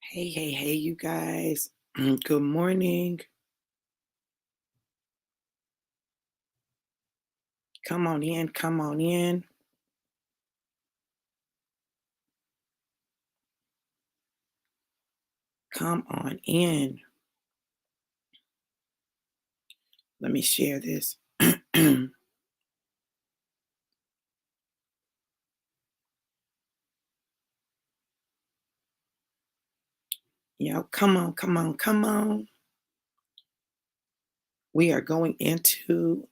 Hey, hey, hey, you guys. Good morning. Come on in, come on in, come on in. Let me share this. Come on, come on, come on. We are going into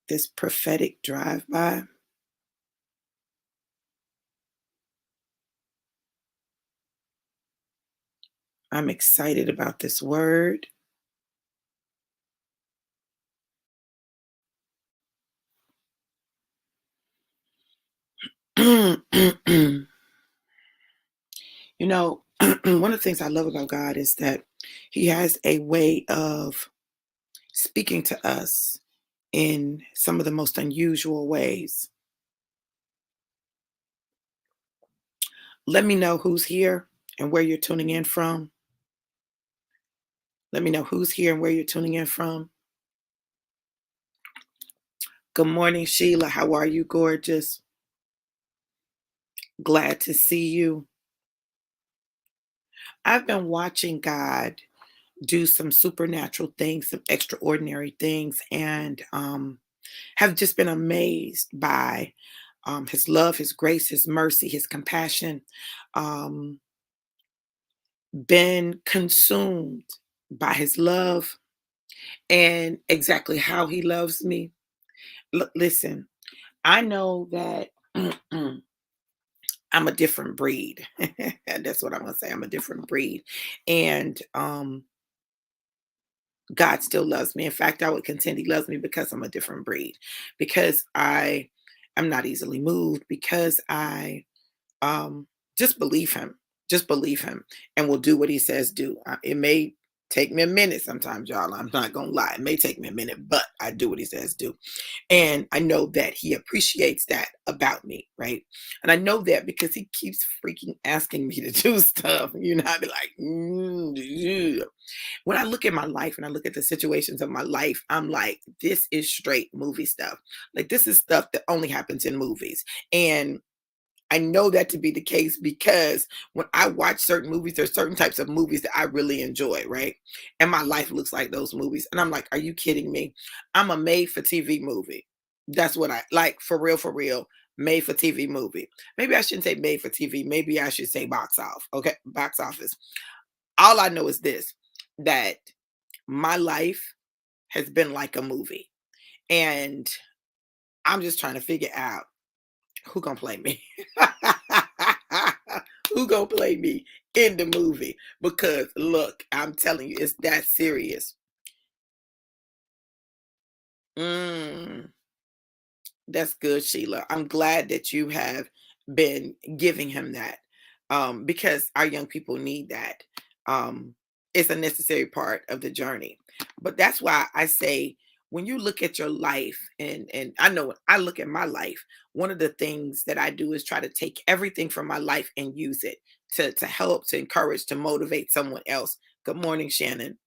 this prophetic drive-by. I'm excited about this word. you one of the things I love about God is that He has a way of speaking to us in some of the most unusual ways. Let me know who's here and where you're tuning in from. Let me know who's here and where you're tuning in from. Good morning, Sheila. How are you, gorgeous? Glad to see you. I've been watching God do some supernatural things, some extraordinary things, and have just been amazed by His love, His grace, His mercy, His compassion. Um, been consumed by His love and exactly how He loves me. Listen, I know that I'm a different breed. That's what I'm gonna say. I'm a different breed. And God still loves me. In fact, I would contend He loves me because I'm a different breed. Because I am not easily moved, because I um just believe him. Just believe him and will do what he says do. It may take me a minute sometimes, y'all. I'm not gonna lie. It may take me a minute, but I do what he says do. And I know that he appreciates that about me, right? And I know that because he keeps freaking asking me to do stuff. I'd be like, yeah. When I look at my life and I look at the situations of my life, I'm like, this is straight movie stuff. Like, this is stuff that only happens in movies. And I know that to be the case because when I watch certain movies, there's certain types of movies that I really enjoy, right? And my life looks like those movies. And I'm like, are you kidding me? I'm a made for TV movie. That's what I like, for real, made for TV movie. Maybe I shouldn't say made for TV. Maybe I should say box off. Okay, box office. All I know is this, that my life has been like a movie. And I'm just trying to figure out who gonna play me. Who gonna play me in the movie? Because look, I'm telling you, it's that serious. Mm, that's good, Sheila. I'm glad that you have been giving him that, because our young people need that. Um, it's a necessary part of the journey. But that's why I say, when you look at your life, and I know when I look at my life, one of the things that I do is try to take everything from my life and use it to help, to encourage, to motivate someone else. Good morning, Shannon.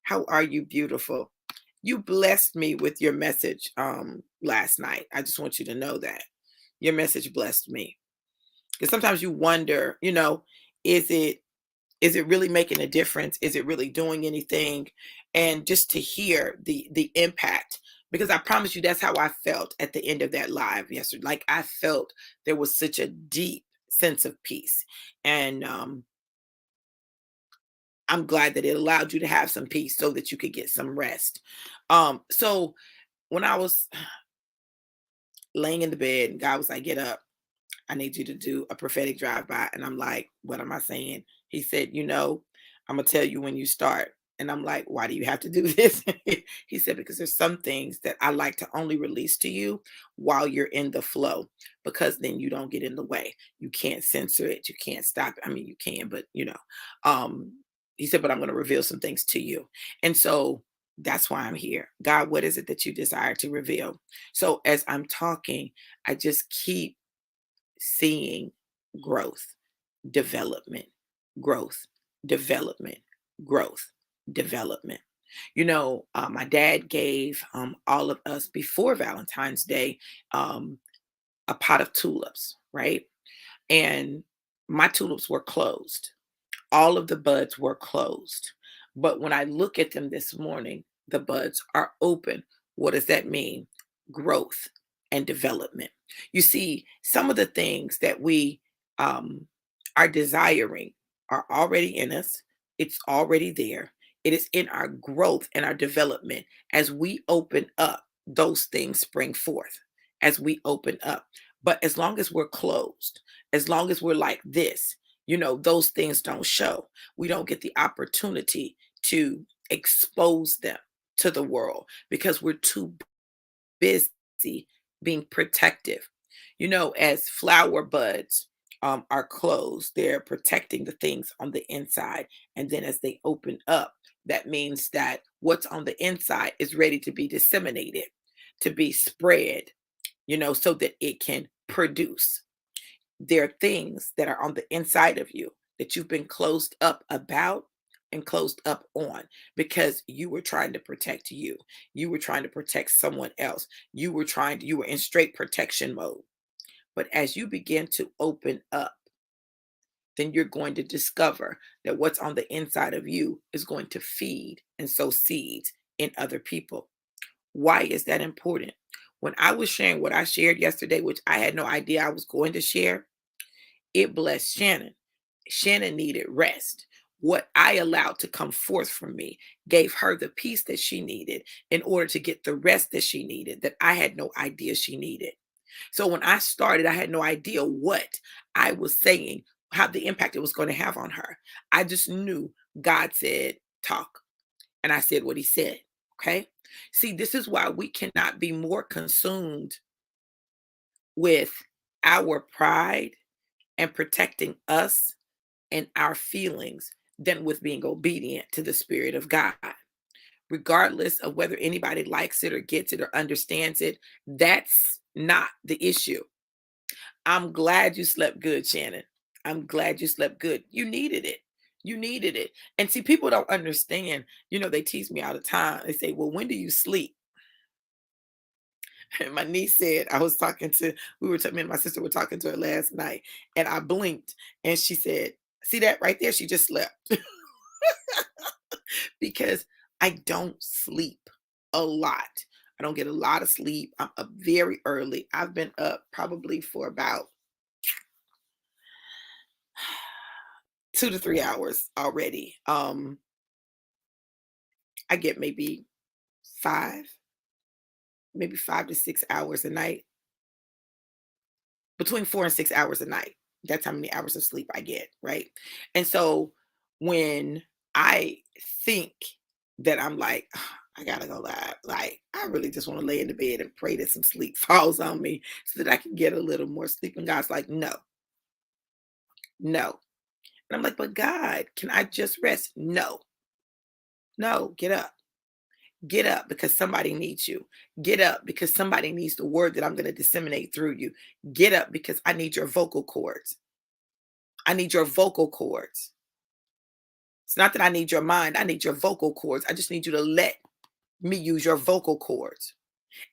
How are you, beautiful? You blessed me with your message last night. I just want you to know that. Your message blessed me. Because sometimes you wonder, is it really making a difference? Is it really doing anything? And just to hear the impact, because I promise you that's how I felt at the end of that live yesterday. Like, I felt there was such a deep sense of peace. And I'm glad that it allowed you to have some peace so that you could get some rest. So when I was laying in the bed and God was like, get up, I need you to do a prophetic drive-by. And I'm like, what am I saying? He said, I'm gonna tell you when you start. And I'm like, why do you have to do this? He said, because there's some things that I like to only release to you while you're in the flow, because then you don't get in the way. You can't censor it. You can't stop it. I mean, you can, but um, he said, but I'm going to reveal some things to you. And so that's why I'm here. God, what is it that you desire to reveal? So as I'm talking, I just keep seeing growth, development, growth, development, growth, development. My dad gave all of us before Valentine's Day a pot of tulips, right? And my tulips were closed. All of the buds were closed. But when I look at them this morning, the buds are open. What does that mean? Growth and development. You see, some of the things that we um, are desiring are already in us, it's already there. It is in our growth and our development. As we open up, those things spring forth as we open up. But as long as we're closed, as long as we're like this, those things don't show. We don't get the opportunity to expose them to the world because we're too busy being protective. As flower buds are closed, they're protecting the things on the inside. And then as they open up, that means that what's on the inside is ready to be disseminated, to be spread, so that it can produce. There are things that are on the inside of you that you've been closed up about and closed up on because you were trying to protect you. You were trying to protect someone else. You were in straight protection mode. But as you begin to open up, then you're going to discover that what's on the inside of you is going to feed and sow seeds in other people. Why is that important? When I was sharing what I shared yesterday, which I had no idea I was going to share, it blessed Shannon. Shannon needed rest. What I allowed to come forth from me gave her the peace that she needed in order to get the rest that she needed, that I had no idea she needed. So when I started, I had no idea what I was saying, how the impact it was going to have on her. I just knew God said, talk. And I said what he said. Okay. See, this is why we cannot be more consumed with our pride and protecting us and our feelings than with being obedient to the Spirit of God. Regardless of whether anybody likes it or gets it or understands it, that's not the issue. I'm glad you slept good, Shannon. I'm glad you slept good. You needed it. You needed it. And see, people don't understand. They tease me all the time. They say, well, when do you sleep? And my niece said, me and my sister were talking to her last night, and I blinked, and she said, see that right there? She just slept. Because I don't sleep a lot. I don't get a lot of sleep. I'm up very early. I've been up probably for about 2 to 3 hours already. I get five, maybe 5 to 6 hours a night, between 4 and 6 hours a night. That's how many hours of sleep I get, right? And so when I think that I'm like, "Ugh, I gotta go live," like I really just want to lay in the bed and pray that some sleep falls on me so that I can get a little more sleep. And God's like, no, no. And I'm like, but God, can I just rest? No, no, get up. Get up because somebody needs you. Get up because somebody needs the word that I'm going to disseminate through you. Get up because I need your vocal cords. I need your vocal cords. It's not that I need your mind. I need your vocal cords. I just need you to let me use your vocal cords.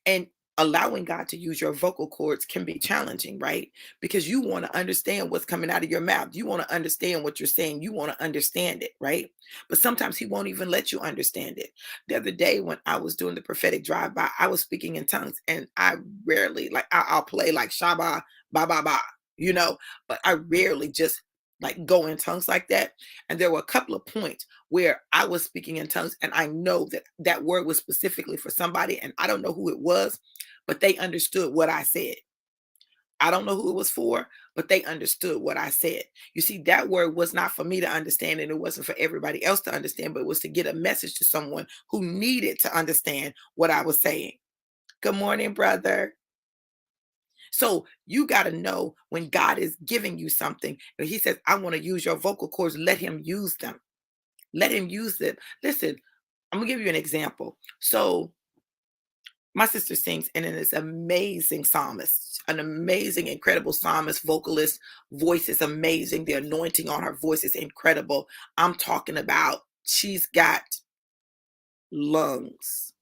And allowing God to use your vocal cords can be challenging, right? Because you want to understand what's coming out of your mouth. You want to understand what you're saying. You want to understand it, right? But sometimes He won't even let you understand it. The other day when I was doing the prophetic drive-by, I was speaking in tongues, and I rarely, like, I'll play like Shaba, ba, ba, ba, but I rarely just like go in tongues like that. And there were a couple of points where I was speaking in tongues, and I know that that word was specifically for somebody, and I don't know who it was, but they understood what I said. I don't know who it was for, but they understood what I said. You see, that word was not for me to understand, and it wasn't for everybody else to understand, but it was to get a message to someone who needed to understand what I was saying. Good morning, brother. So you got to know when God is giving you something, and He says, I want to use your vocal cords, let Him use them. Let Him use them. Listen, I'm going to give you an example. So My sister sings, and it is amazing psalmist, an amazing, incredible psalmist, vocalist. Voice is amazing. The anointing on her voice is incredible. I'm talking about she's got lungs,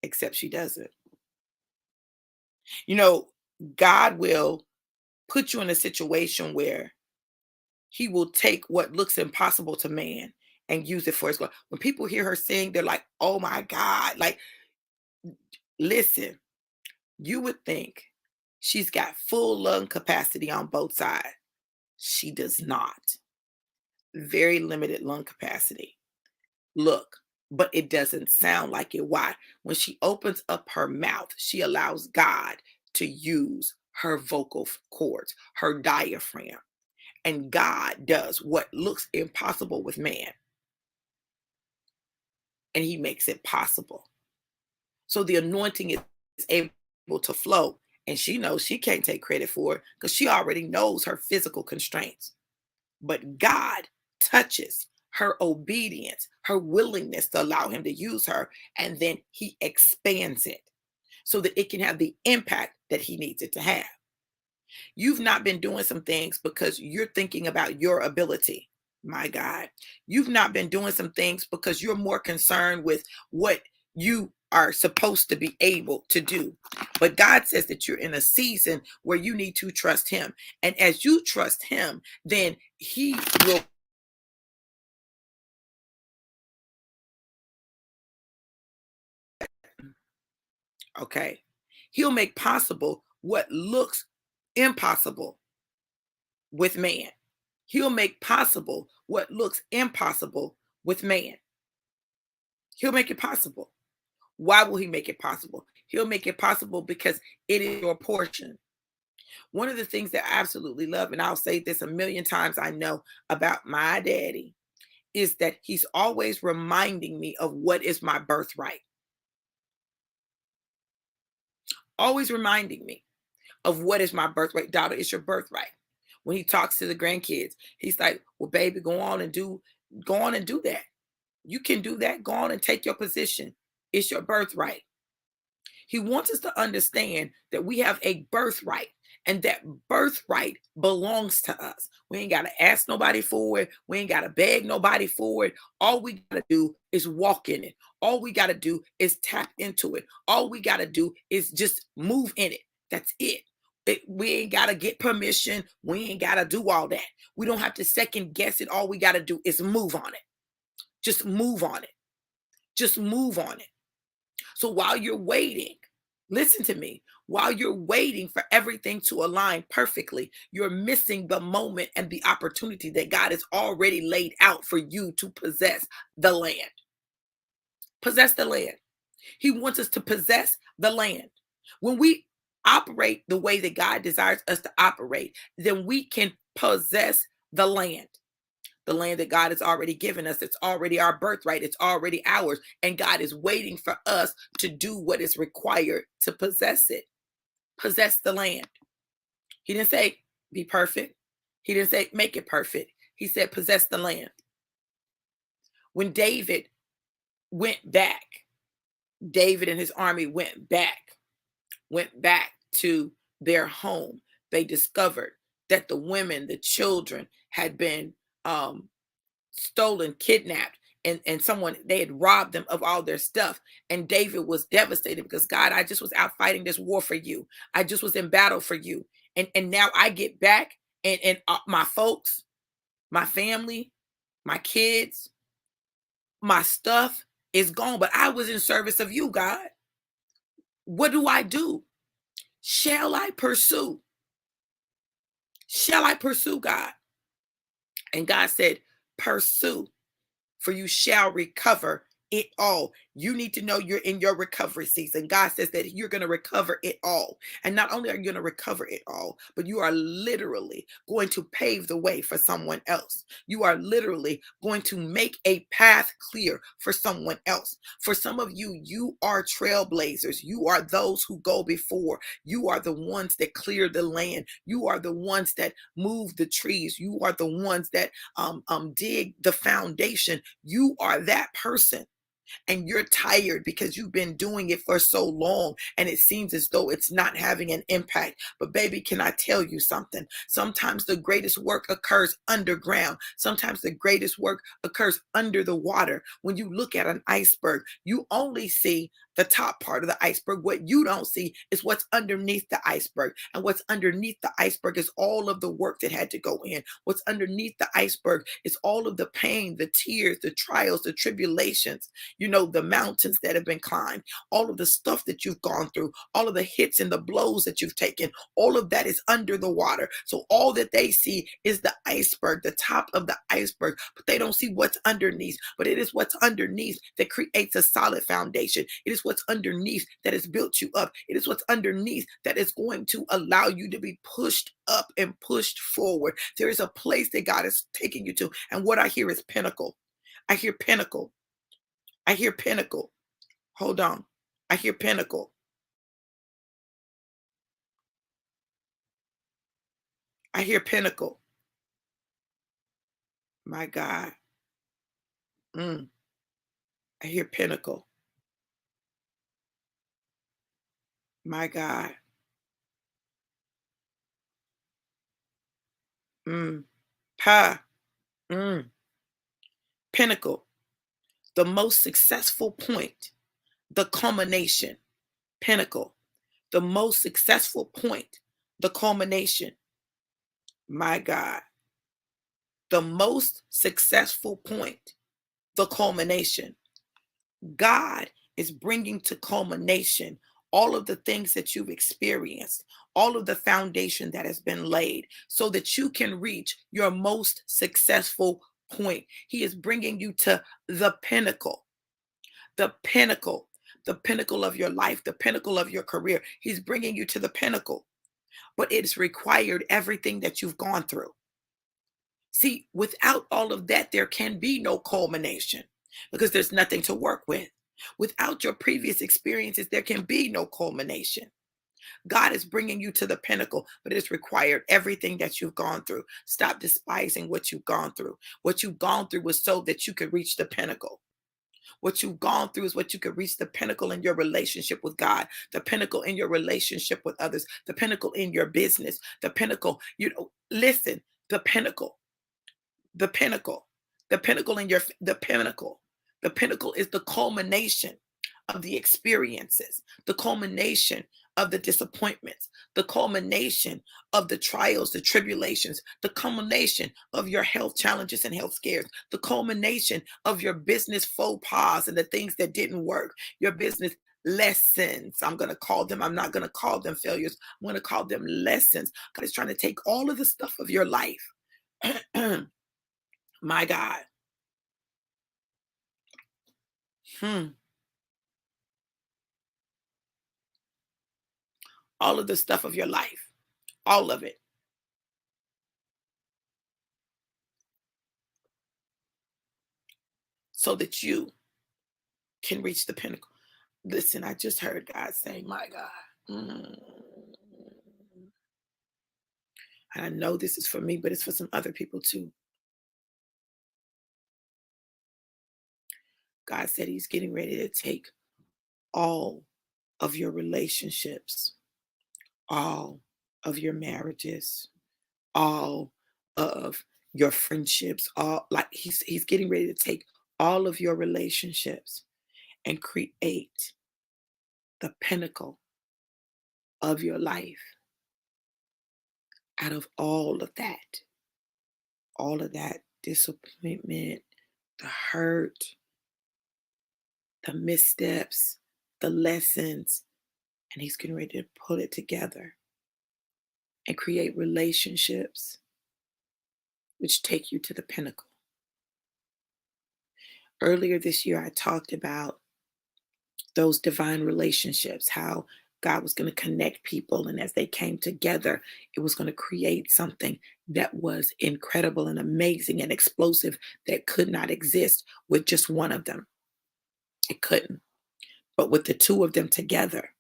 except she doesn't. You know, God will put you in a situation where he will take what looks impossible to man and use it for his glory. When people hear her sing, they're like, oh my God. Like, listen, you would think she's got full lung capacity on both sides. She does not. Very limited lung capacity. Look, but it doesn't sound like it. Why? When she opens up her mouth, she allows God to use her vocal cords, her diaphragm. And God does what looks impossible with man, and he makes it possible. So the anointing is able to flow. And she knows she can't take credit for it because she already knows her physical constraints. But God touches her obedience, her willingness to allow him to use her, and then he expands it so that it can have the impact that he needs it to have. You've not been doing some things because you're thinking about your ability. My God, you've not been doing some things because you're more concerned with what you are supposed to be able to do. But God says that you're in a season where you need to trust him. And as you trust him, then he will, okay, he'll make possible what looks impossible with man. He'll make possible what looks impossible with man. He'll make it possible. Why will he make it possible? He'll make it possible because it is your portion. One of the things that I absolutely love, and I'll say this a million times, I know about my daddy, is that he's always reminding me of what is my birthright. Always reminding me of what is my birthright. Daughter, it's your birthright. When he talks to the grandkids, he's like, well, baby, go on and do that. You can do that. Go on and take your position. It's your birthright. He wants us to understand that we have a birthright, and that birthright belongs to us. We ain't got to ask nobody for it. We ain't got to beg nobody for it. All we got to do is walk in it. All we got to do is tap into it. All we got to do is just move in it. That's it. We ain't got to get permission. We ain't got to do all that. We don't have to second guess it. All we got to do is move on it. Just move on it. Just move on it. So while you're waiting, listen to me, while you're waiting for everything to align perfectly, you're missing the moment and the opportunity that God has already laid out for you to possess the land. Possess the land. He wants us to possess the land. When we operate the way that God desires us to operate, then we can possess the land. The land that God has already given us. It's already our birthright. It's already ours. And God is waiting for us to do what is required to possess it. Possess the land. He didn't say be perfect. He didn't say make it perfect. He said possess the land. When went back, David and his army went back to their home. They discovered that the women, the children had been stolen, kidnapped, and someone, they had robbed them of all their stuff. And David was devastated because, God, I just was out fighting this war for you. I just was in battle for you. And now I get back, and my folks, my family, my kids, my stuff is gone. But I was in service of you, God. What do I do? Shall I pursue? Shall I pursue, God? And God said, pursue, for you shall recover it all. You need to know you're in your recovery season. God says that you're going to recover it all. And not only are you going to recover it all, but you are literally going to pave the way for someone else. You are literally going to make a path clear for someone else. For some of you, you are trailblazers. You are those who go before. You are the ones that clear the land. You are the ones that move the trees. You are the ones that dig the foundation. You are that person. and you're tired because you've been doing it for so long and it seems as though it's not having an impact. But baby, can I tell you something? Sometimes the greatest work occurs underground. Sometimes the greatest work occurs under the water. When you look at an iceberg, you only see the top part of the iceberg. What you don't see is what's underneath the iceberg. And what's underneath the iceberg is all of the work that had to go in. What's underneath the iceberg is all of the pain, the tears, the trials, the tribulations, the mountains that have been climbed, all of the stuff that you've gone through, all of the hits and the blows that you've taken, all of that is under the water. So all that they see is the iceberg, the top of the iceberg, but they don't see what's underneath. But it is what's underneath that creates a solid foundation. It is what's underneath that has built you up. It is what's underneath that is going to allow you to be pushed up and pushed forward. There is a place that God is taking you to. And what I hear is pinnacle. I hear pinnacle. I hear pinnacle. Hold on. I hear pinnacle. I hear pinnacle. My God. Mm, I hear pinnacle. My God. Mm, pa. Mm, pinnacle. The most successful point. The culmination. Pinnacle. The most successful point. The culmination. My God. The most successful point. The culmination. God is bringing to culmination all of the things that you've experienced, all of the foundation that has been laid so that you can reach your most successful point. He is bringing you to the pinnacle, the pinnacle, the pinnacle of your life, the pinnacle of your career. He's bringing you to the pinnacle, but it's required everything that you've gone through. See, without all of that, there can be no culmination because there's nothing to work with. Without your previous experiences, there can be no culmination. God is bringing you to the pinnacle, but it's required everything that you've gone through. Stop despising what you've gone through. What you've gone through was so that you could reach the pinnacle. What you've gone through is what you could reach the pinnacle in your relationship with God, the pinnacle in your relationship with others, the pinnacle in your business, the pinnacle, listen, the pinnacle. The pinnacle, the pinnacle in the pinnacle. The pinnacle is the culmination of the experiences, the culmination of the disappointments, the culmination of the trials, the tribulations, the culmination of your health challenges and health scares, the culmination of your business faux pas and the things that didn't work, your business lessons. I'm going to call them, I'm not going to call them failures. I'm going to call them lessons. God is trying to take all of the stuff of your life. My God. Hmm. All of the stuff of your life, all of it, so that you can reach the pinnacle. Listen, I just heard God say, my God. Mm. And I know this is for me, but it's for some other people too. God said He's getting ready to take all of your relationships, all of your marriages, all of your friendships, all like He's getting ready to take all of your relationships and create the pinnacle of your life out of all of that disappointment, the hurt, the missteps, the lessons, and He's getting ready to pull it together and create relationships which take you to the pinnacle. Earlier this year, I talked about those divine relationships, how God was going to connect people. And as they came together, it was going to create something that was incredible and amazing and explosive that could not exist with just one of them. It couldn't. But with the two of them together,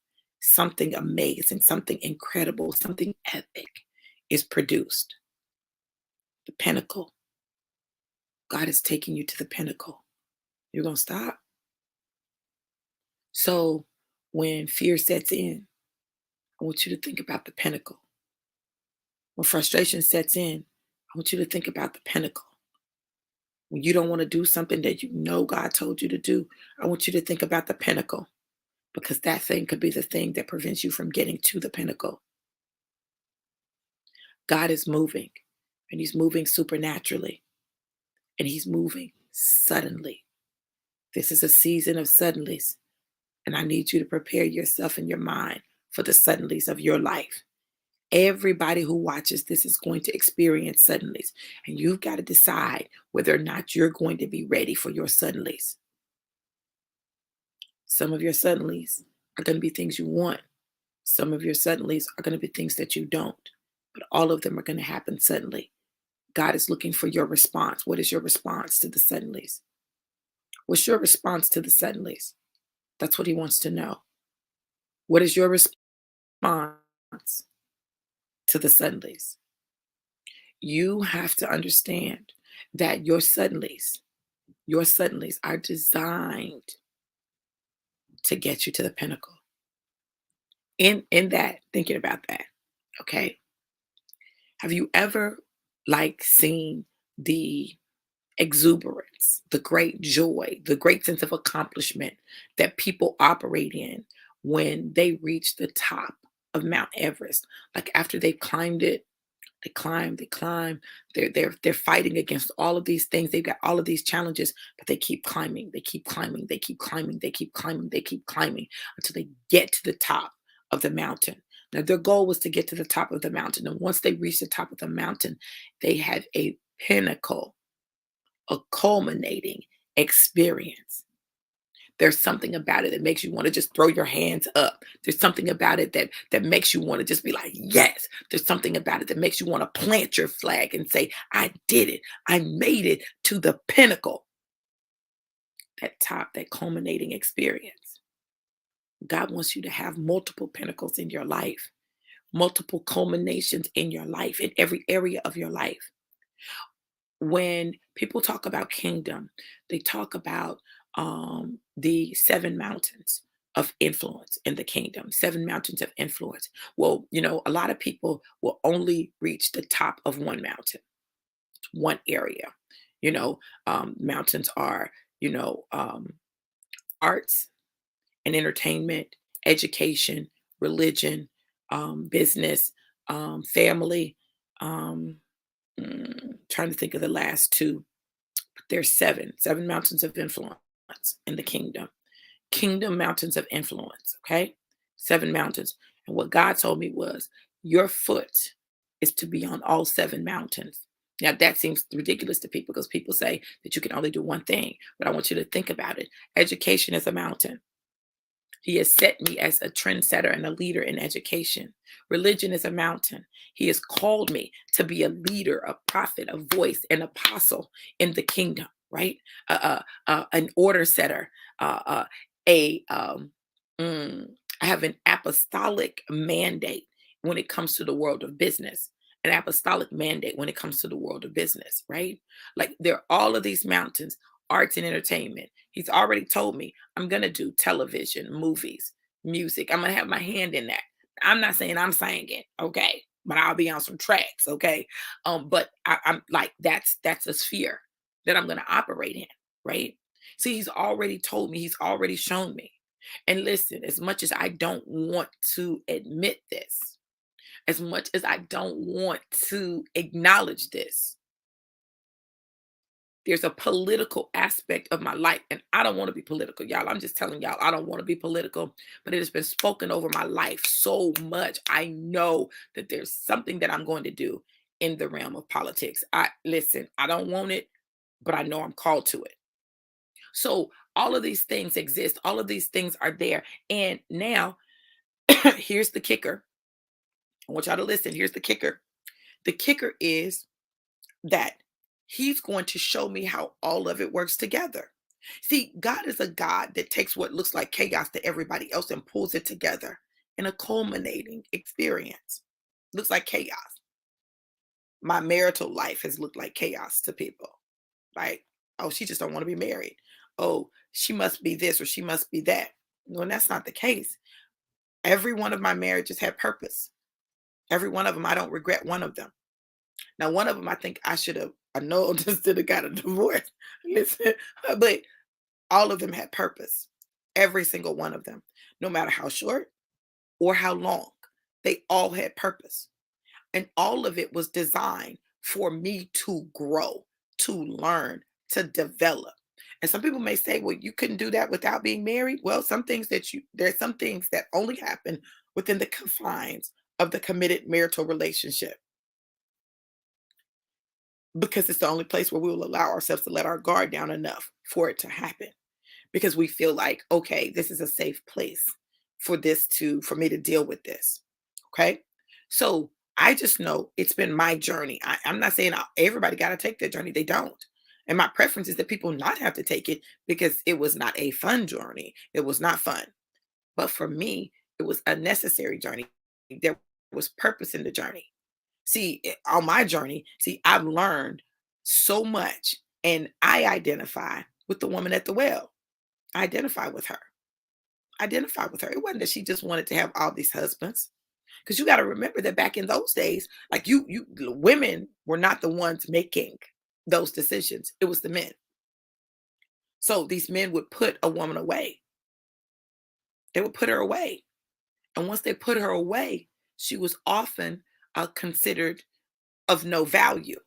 something amazing, something incredible, something epic is produced. The pinnacle. God is taking you to the pinnacle. You're going to stop? So when fear sets in, I want you to think about the pinnacle. When frustration sets in, I want you to think about the pinnacle. When you don't want to do something that you know God told you to do, I want you to think about the pinnacle, because that thing could be the thing that prevents you from getting to the pinnacle. God is moving, and He's moving supernaturally, and He's moving suddenly. This is a season of suddenlies, and I need you to prepare yourself in your mind for the suddenlies of your life. Everybody who watches this is going to experience suddenlies, and you've got to decide whether or not you're going to be ready for your suddenlies. Some of your suddenlies are going to be things you want. Some of your suddenlies are going to be things that you don't, but all of them are going to happen suddenly. God is looking for your response. What is your response to the suddenlies? What's your response to the suddenlies? That's what He wants to know. What is your response to the suddenlies? You have to understand that your suddenlies are designed to get you to the pinnacle. In that, thinking about that, okay? Have you ever seen the exuberance, the great joy, the great sense of accomplishment that people operate in when they reach the top of Mount Everest? Like after they've climbed it, they climb. They're fighting against all of these things. They've got all of these challenges, but they keep climbing. They keep climbing. They keep climbing. They keep climbing. They keep climbing until they get to the top of the mountain. Now their goal was to get to the top of the mountain, and once they reached the top of the mountain, they had a pinnacle, a culminating experience. There's something about it that makes you want to just throw your hands up. There's something about it that makes you want to just be like, yes. There's something about it that makes you want to plant your flag and say, I did it. I made it to the pinnacle. That top, that culminating experience. God wants you to have multiple pinnacles in your life, multiple culminations in your life, in every area of your life. When people talk about kingdom, they talk about the seven mountains of influence in the kingdom, seven mountains of influence. Well, a lot of people will only reach the top of one mountain, one area. Mountains are, you know, um, arts and entertainment, education, religion, business, family. Um, Trying to think of the last two. There's seven mountains of influence in the kingdom. Kingdom mountains of influence, okay? Seven mountains. And what God told me was, your foot is to be on all seven mountains. Now, that seems ridiculous to people because people say that you can only do one thing, but I want you to think about it. Education is a mountain. He has set me as a trendsetter and a leader in education. Religion is a mountain. He has called me to be a leader, a prophet, a voice, an apostle in the kingdom, right? An order setter, a mm, I have an apostolic mandate when it comes to the world of business. An apostolic mandate when it comes to the world of business, right? Like there are all of these mountains, arts and entertainment. He's already told me I'm going to do television, movies, music. I'm going to have my hand in that. I'm not saying I'm singing, okay, but I'll be on some tracks, okay. But I'm like that's a sphere that I'm going to operate in, right? See, he's already told me. He's already shown me. And listen, as much as I don't want to admit this, as much as I don't want to acknowledge this, there's a political aspect of my life, and I don't want to be political, y'all. I'm just telling y'all, I don't want to be political, but it has been spoken over my life so much. I know that there's something that I'm going to do in the realm of politics. I listen, I don't want it, but I know I'm called to it. So all of these things exist, all of these things are there. And now here's the kicker. I want y'all to listen. Here's the kicker. The kicker is that he's going to show me how all of it works together. See, God is a God that takes what looks like chaos to everybody else and pulls it together in a culminating experience. Looks like chaos. My marital life has looked like chaos to people. Like, oh, she just don't want to be married. Oh, she must be this or she must be that. When that's not the case. Every one of my marriages had purpose. Every one of them, I don't regret one of them. Now, one of them, I think I should have annulled instead of got a divorce. Listen, but all of them had purpose. Every single one of them, no matter how short or how long, they all had purpose. And all of it was designed for me to grow, to learn, to develop. And some people may say, well, you couldn't do that without being married. Well, there's some things that only happen within the confines of the committed marital relationship, because it's the only place where we will allow ourselves to let our guard down enough for it to happen, because we feel like, okay, this is a safe place for me to deal with this. Okay. So I just know it's been my journey. I'm not saying everybody got to take that journey. They don't. And my preference is that people not have to take it, because it was not a fun journey. It was not fun. But for me, it was a necessary journey. There was purpose in the journey. See, on my journey, see, I've learned so much, and I identify with the woman at the well. I identify with her. Identify with her. It wasn't that she just wanted to have all these husbands. Because you got to remember that back in those days, like women were not the ones making those decisions. It was the men. So these men would put a woman away. They would put her away. And once they put her away, she was often considered of no value.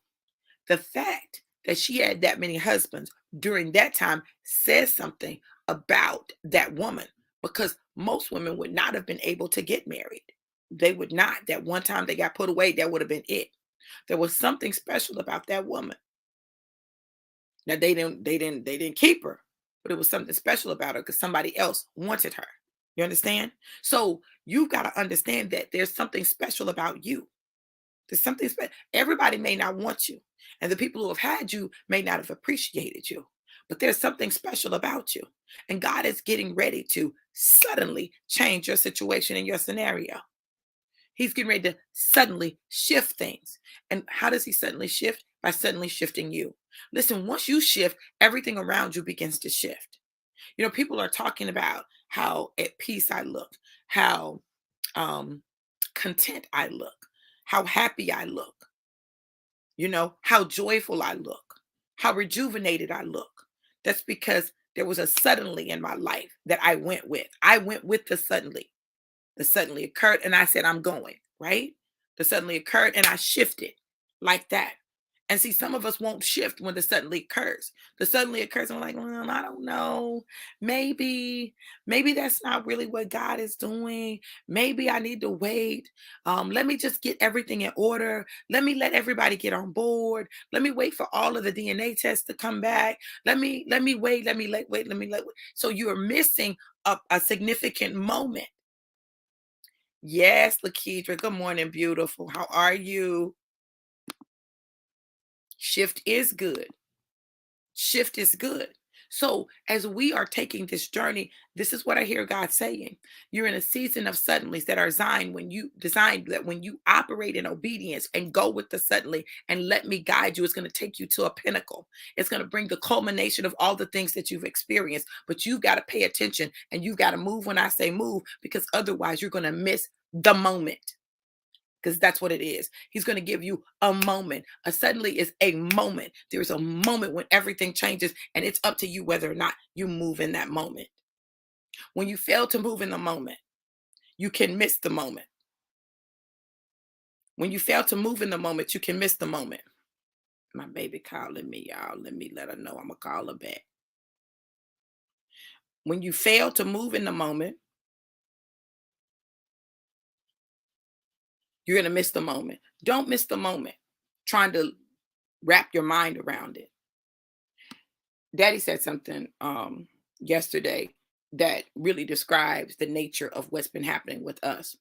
The fact that she had that many husbands during that time says something about that woman, because most women would not have been able to get married. They would not. That one time they got put away, that would have been it. There was something special about that woman. Now they didn't keep her, but it was something special about her because somebody else wanted her. You understand? So you've got to understand that there's something special about you. There's something special. Everybody may not want you, and the people who have had you may not have appreciated you, but there's something special about you. And God is getting ready to suddenly change your situation and your scenario. He's getting ready to suddenly shift things. And how does he suddenly shift? By suddenly shifting you. Listen, once you shift, everything around you begins to shift. People are talking about how at peace I look, how content I look, how happy I look, how joyful I look, how rejuvenated I look. That's because there was a suddenly in my life that I went with. I went with the suddenly. The suddenly occurred, and I said, I'm going, right? The suddenly occurred, and I shifted like that. And see, some of us won't shift when the suddenly occurs. The suddenly occurs, and we're like, well, I don't know. Maybe that's not really what God is doing. Maybe I need to wait. Let me just get everything in order. Let me let everybody get on board. Let me wait for all of the DNA tests to come back. Let me wait. Let me wait. So you are missing a significant moment. Yes, Lakedra. Good morning, beautiful. How are you? Shift is good. Shift is good. So, as we are taking this journey, this is what I hear God saying. You're in a season of suddenlies that are designed that when you operate in obedience and go with the suddenly and let me guide you, it's going to take you to a pinnacle. It's going to bring the culmination of all the things that you've experienced. But you've got to pay attention, and you've got to move when I say move, because otherwise you're going to miss the moment. Because that's what it is. He's going to give you a moment. A suddenly is a moment. There's a moment when everything changes, and it's up to you whether or not you move in that moment. When you fail to move in the moment, you can miss the moment. When you fail to move in the moment, you can miss the moment. My baby calling me, y'all. Let me let her know I'm going to call her back. When you fail to move in the moment, you're going to miss the moment. Don't miss the moment trying to wrap your mind around it. Daddy said something yesterday that really describes the nature of what's been happening with us.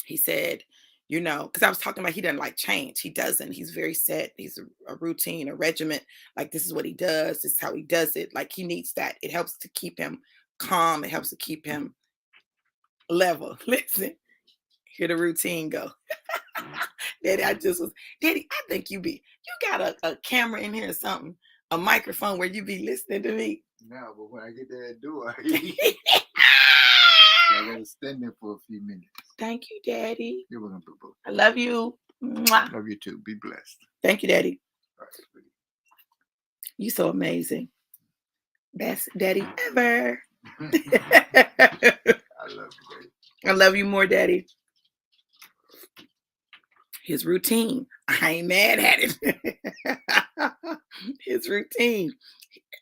He said, because I was talking about he doesn't like change. He doesn't. He's very set. He's a routine, a regiment. Like, this is what he does. This is how he does it. Like, he needs that. It helps to keep him calm. It helps to keep him level. Listen, hear the routine go. Daddy, Daddy, I think you got a camera in here or something, a microphone where you be listening to me. No, but when I get to that door, I gotta stand there for a few minutes. Thank you, Daddy. You're welcome, Boo. I love you. Mwah. Love you too. Be blessed. Thank you, Daddy. All right, sweetie. You so amazing. Best daddy ever. I love you, baby. I love you more, Daddy. His routine. I ain't mad at it. His routine.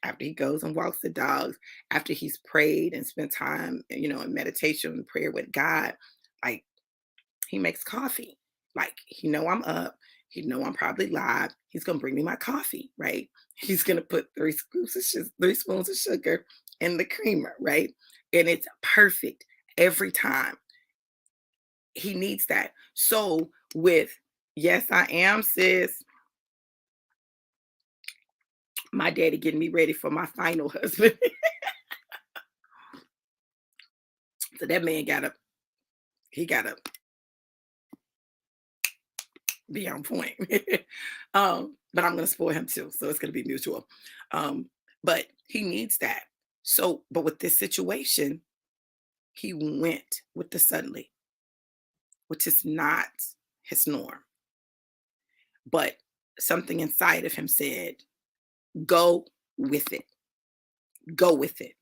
After he goes and walks the dogs, after he's prayed and spent time, in meditation and prayer with God, like he makes coffee. Like he know I'm up. He know I'm probably live. He's gonna bring me my coffee, right? He's gonna put 3 spoons of sugar in the creamer, right? And it's perfect every time. He needs that. So with yes, I am, sis. My daddy getting me ready for my final husband. So that man he gotta be on point. But I'm gonna spoil him too. So it's gonna be mutual. But he needs that. So, but with this situation, he went with the suddenly, which is not his norm. But something inside of him said, go with it. Go with it.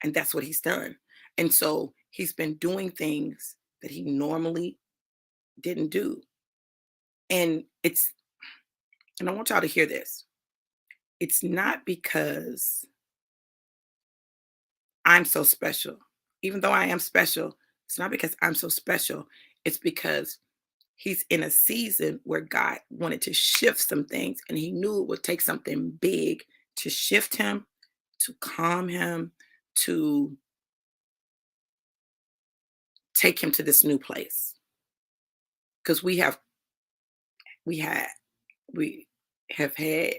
And that's what he's done. And so he's been doing things that he normally didn't do. And I want y'all to hear this. It's not because I'm so special. Even though I am special, it's not because I'm so special. It's because he's in a season where God wanted to shift some things, and he knew it would take something big to shift him, to calm him, to take him to this new place. Because we had we have had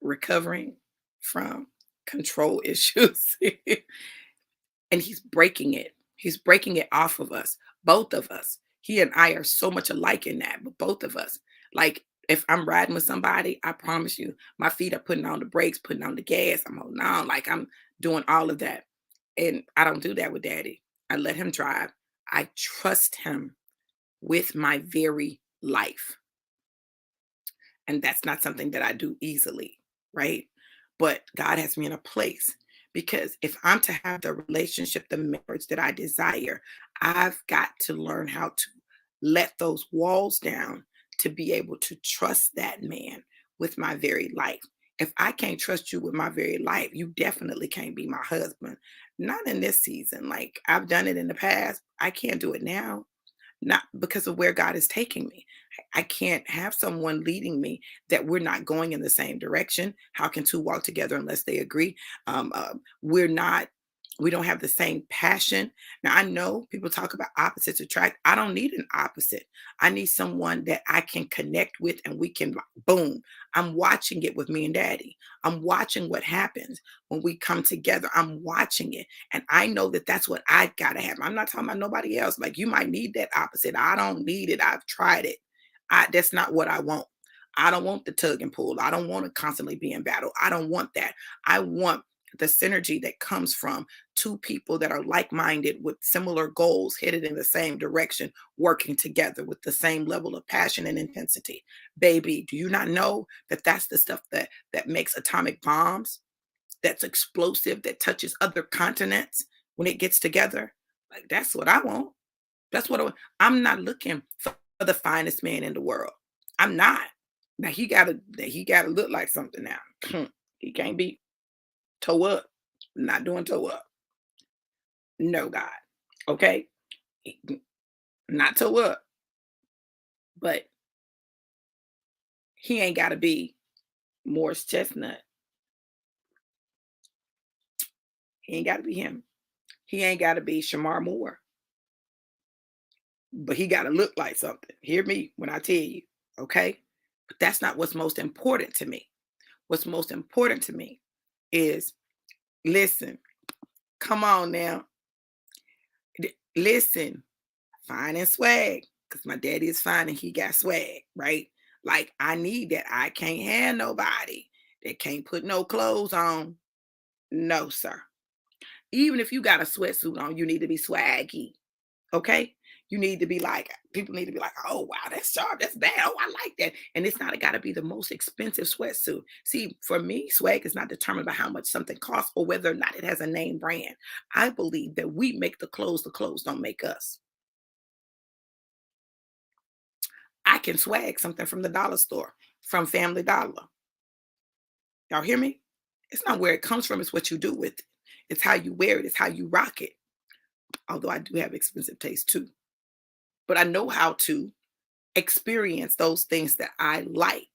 recovering from control issues. And he's breaking it. He's breaking it off of us, both of us. He and I are so much alike in that, but both of us. Like if I'm riding with somebody, I promise you, my feet are putting on the brakes, putting on the gas. I'm holding on, like I'm doing all of that. And I don't do that with Daddy. I let him drive. I trust him with my very life. And that's not something that I do easily, right? But God has me in a place because if I'm to have the relationship, the marriage that I desire, I've got to learn how to let those walls down to be able to trust that man with my very life. If I can't trust you with my very life, you definitely can't be my husband. Not in this season. Like I've done it in the past. I can't do it now, not because of where God is taking me. I can't have someone leading me that we're not going in the same direction. How can two walk together unless they agree? We're not. We don't have the same passion. Now I know people talk about opposites attract. I don't need an opposite. I need someone that I can connect with, and we can like, boom. I'm watching it with me and Daddy. I'm watching what happens when we come together. I'm watching it. And I know that that's what I gotta have. I'm not talking about nobody else. Like you might need that opposite. I don't need it. I've tried it. That's not what I want. I don't want the tug and pull. I don't want to constantly be in battle. I don't want that. I want the synergy that comes from two people that are like-minded with similar goals, headed in the same direction, working together with the same level of passion and intensity. Baby, do you not know that that's the stuff that makes atomic bombs? That's explosive, that touches other continents when it gets together. Like that's what I want. That's what I'm not looking for the finest man in the world. I'm not. Now he gotta look like something now. He can't be toe up. Not doing toe up. No God. Okay? Not toe up. But he ain't gotta be Morris Chestnut. He ain't gotta be him. He ain't gotta be Shamar Moore. But he gotta look like something. Hear me when I tell you. Okay? But that's not what's most important to me. What's most important to me is listen, come on now. Listen, fine and swag. Because my daddy is fine and he got swag, right? Like I need that. I can't have nobody that can't put no clothes on. No, sir. Even if you got a sweatsuit on, you need to be swaggy. Okay? You need to be like, people need to be like, oh wow, that's sharp, that's bad. Oh, I like that. And it's not gotta be the most expensive sweatsuit. See, for me, swag is not determined by how much something costs or whether or not it has a name brand. I believe that we make the clothes don't make us. I can swag something from the dollar store, from Family Dollar. Y'all hear me? It's not where it comes from, it's what you do with it. It's how you wear it, it's how you rock it. Although I do have expensive taste too. But I know how to experience those things that I like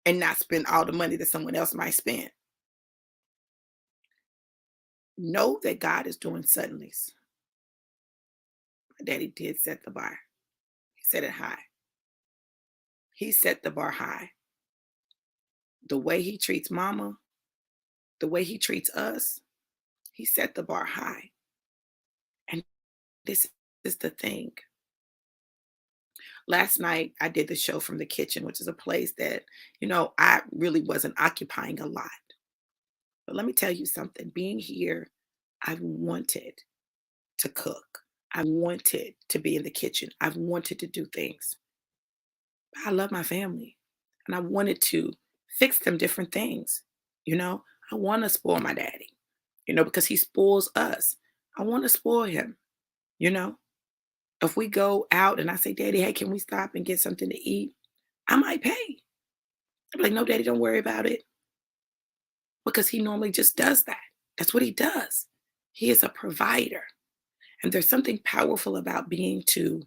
and not spend all the money that someone else might spend. Know that God is doing suddenlies. My daddy did set the bar. He set it high. He set the bar high. The way he treats mama, the way he treats us, he set the bar high. And this is the thing. Last night, I did the show from the kitchen, which is a place that, I really wasn't occupying a lot. But let me tell you something. Being here, I've wanted to cook. I wanted to be in the kitchen. I've wanted to do things. I love my family. And I wanted to fix them different things. You know, I want to spoil my daddy, because he spoils us. I want to spoil him, you know. If we go out and I say, Daddy, hey, can we stop and get something to eat? I might pay. I'm like, no, Daddy, don't worry about it. Because he normally just does that. That's what he does. He is a provider. And there's something powerful about being to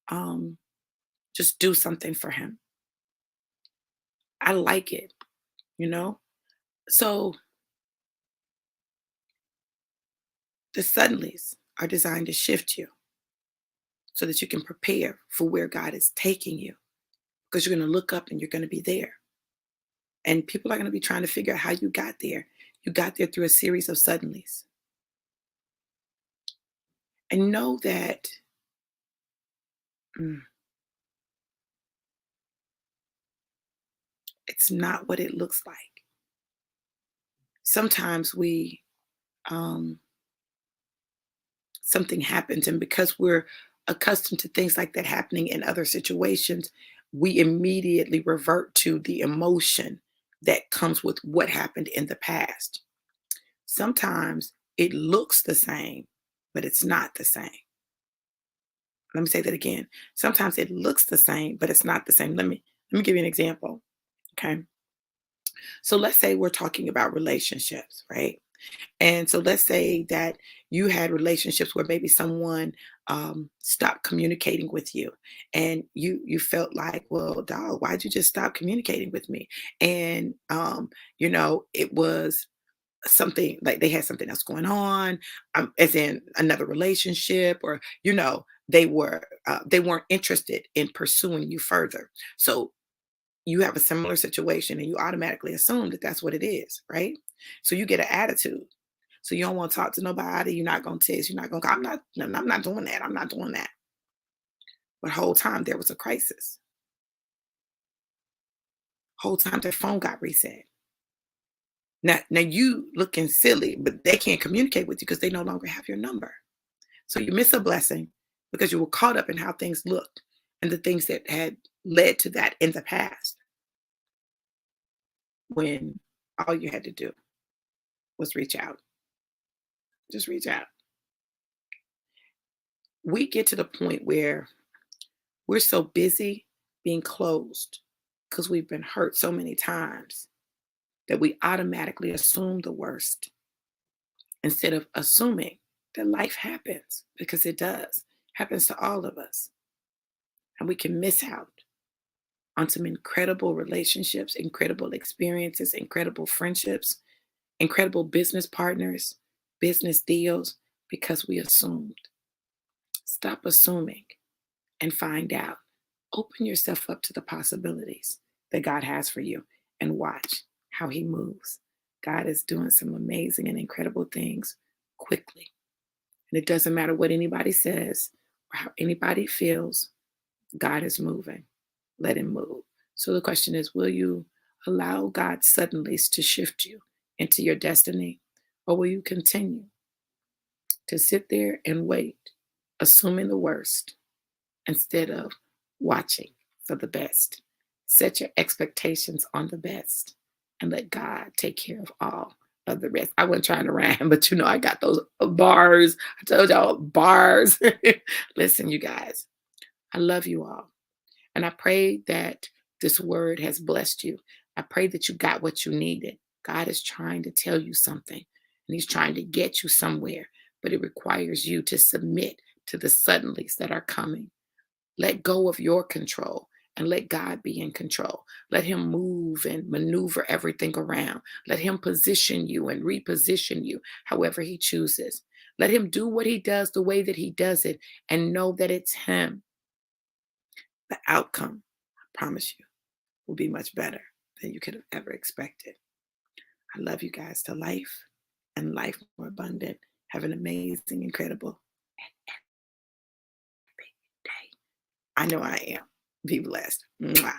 um, just do something for him. I like it, you know? So the suddenlies are designed to shift you so that you can prepare for where God is taking you because you're going to look up and you're going to be there. And people are going to be trying to figure out how you got there. You got there through a series of suddenlies. And know that mm, it's not what it looks like. Sometimes um, something happens, and because we're accustomed to things like that happening in other situations, we immediately revert to the emotion that comes with what happened in the past. Sometimes it looks the same, but it's not the same. Let me say that again. Sometimes it looks the same, but it's not the same. Let me give you an example. Okay. So let's say we're talking about relationships, right? And so let's say that you had relationships where maybe someone stopped communicating with you, and you felt like, well, dog, why'd you just stop communicating with me? And it was something like they had something else going on, as in another relationship, or they weren't interested in pursuing you further. So you have a similar situation, and you automatically assume that that's what it is, right? So you get an attitude. So you don't want to talk to nobody. You're not going to text. You're not going to. I'm not. No, I'm not doing that. I'm not doing that. But whole time there was a crisis. Whole time their phone got reset. Now you looking silly, but they can't communicate with you because they no longer have your number. So you miss a blessing because you were caught up in how things looked and the things that had led to that in the past, when all you had to do was reach out. Just reach out. We get to the point where we're so busy being closed because we've been hurt so many times that we automatically assume the worst instead of assuming that life happens, because it does. Happens to all of us. And we can miss out on some incredible relationships, incredible experiences, incredible friendships, incredible business partners, business deals, because we assumed. Stop assuming and find out. Open yourself up to the possibilities that God has for you and watch how He moves. God is doing some amazing and incredible things quickly. And it doesn't matter what anybody says or how anybody feels, God is moving. Let Him move. So the question is, will you allow God suddenly to shift you into your destiny? Or will you continue to sit there and wait, assuming the worst, instead of watching for the best? Set your expectations on the best and let God take care of all of the rest. I wasn't trying to rhyme, but I got those bars. I told y'all bars. Listen, you guys, I love you all. And I pray that this word has blessed you. I pray that you got what you needed. God is trying to tell you something, and He's trying to get you somewhere, but it requires you to submit to the suddenlies that are coming. Let go of your control and let God be in control. Let Him move and maneuver everything around. Let Him position you and reposition you however He chooses. Let Him do what He does the way that He does it, and know that it's Him. The outcome, I promise you, will be much better than you could have ever expected. I love you guys to life and life more abundant. Have an amazing, incredible day. I know I am. Be blessed. Mwah.